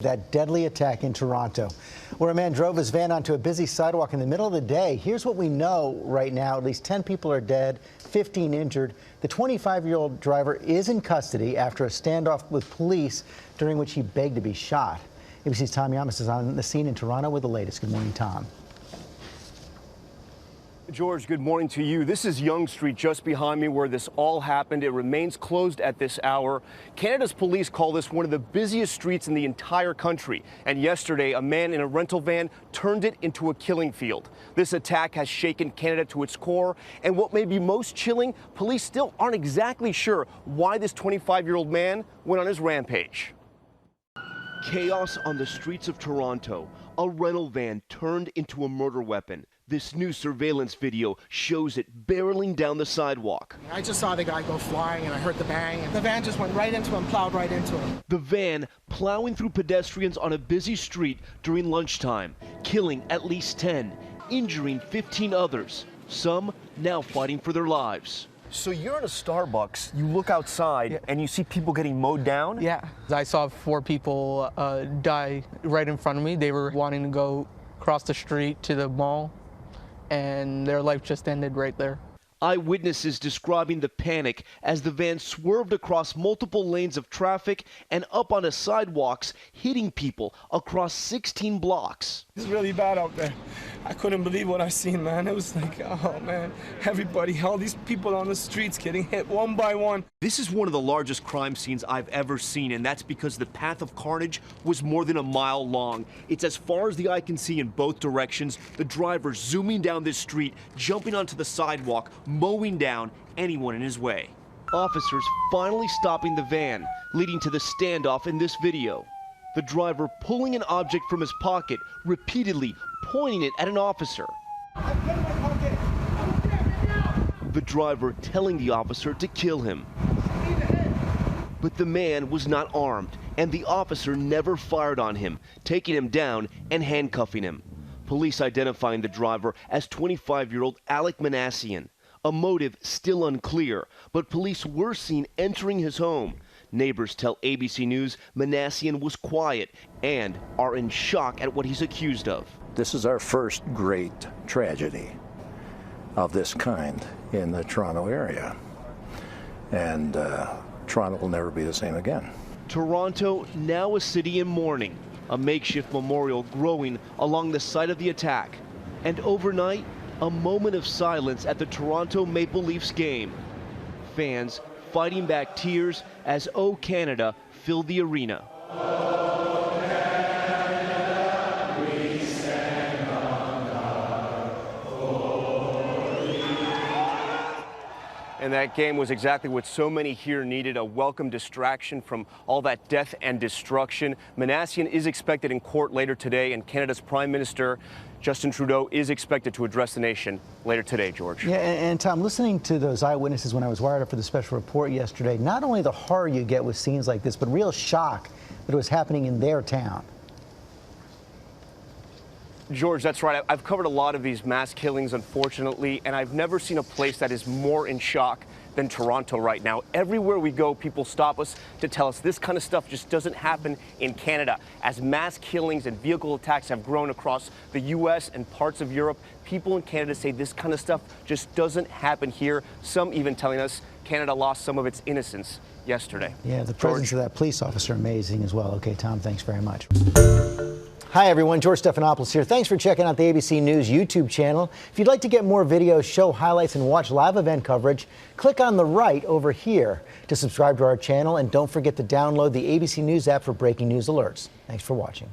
That deadly attack in Toronto, where a man drove his van onto a busy sidewalk in the middle of the day. Here's what we know right now. At least 10 people are dead, 15 injured. The 25-year-old driver is in custody after a standoff with police during which he begged to be shot. ABC's Tom Yamas is on the scene in Toronto with the latest. Good morning, Tom. George, good morning to you. This is Yonge Street just behind me where this all happened. It remains closed at this hour. Canada's police call this one of the busiest streets in the entire country. And yesterday, a man in a rental van turned it into a killing field. This attack has shaken Canada to its core. And what may be most chilling, police still aren't exactly sure why this 25-year-old man went on his rampage. Chaos on the streets of Toronto. A rental van turned into a murder weapon. This new surveillance video shows it barreling down the sidewalk. I just saw the guy go flying and I heard the bang. And the van just went right into him, plowed right into him. The van plowing through pedestrians on a busy street during lunchtime, killing at least 10, injuring 15 others, some now fighting for their lives. So you're at a Starbucks, you look outside and you see people getting mowed down? Yeah, I saw 4 people die right in front of me. They were wanting to go across the street to the mall, and their life just ended right there. Eyewitnesses describing the panic as the van swerved across multiple lanes of traffic and up onto sidewalks, hitting people across 16 blocks. It's really bad out there. I couldn't believe what I seen, man. It was like, oh man, everybody, all these people on the streets getting hit one by one. This is one of the largest crime scenes I've ever seen, and that's because the path of carnage was more than a mile long. It's as far as the eye can see in both directions. The driver zooming down this street, jumping onto the sidewalk, mowing down anyone in his way. Officers finally stopping the van, leading to the standoff in this video. The driver pulling an object from his pocket, repeatedly pointing it at an officer. The driver telling the officer to kill him. But the man was not armed, and the officer never fired on him, taking him down and handcuffing him. Police identifying the driver as 25-year-old Alec Manassian. A motive still unclear, but police were seen entering his home. Neighbors tell ABC News Manassian was quiet and are in shock at what he's accused of. This is our first great tragedy of this kind in the Toronto area, and Toronto will never be the same again. Toronto now a city in mourning, a makeshift memorial growing along the site of the attack, and overnight, a moment of silence at the Toronto Maple Leafs game. Fans fighting back tears as O Canada filled the arena. And that game was exactly what so many here needed, a welcome distraction from all that death and destruction. Manassian is expected in court later today, and Canada's Prime Minister Justin Trudeau is expected to address the nation later today, George. Yeah, and Tom, listening to those eyewitnesses when I was wired up for the special report yesterday, not only the horror you get with scenes like this, but real shock that it was happening in their town. George, that's right. I've covered a lot of these mass killings, unfortunately, and I've never seen a place that is more in shock than Toronto right now. Everywhere we go, people stop us to tell us this kind of stuff just doesn't happen in Canada. As mass killings and vehicle attacks have grown across the U.S. and parts of Europe, people in Canada say this kind of stuff just doesn't happen here. Some even telling us Canada lost some of its innocence yesterday. Yeah, the presence of that police officer, amazing as well. Okay, Tom, thanks very much. Hi, everyone. George Stephanopoulos here. Thanks for checking out the ABC News YouTube channel. If you'd like to get more videos, show highlights, and watch live event coverage, click on the right over here to subscribe to our channel. And don't forget to download the ABC News app for breaking news alerts. Thanks for watching.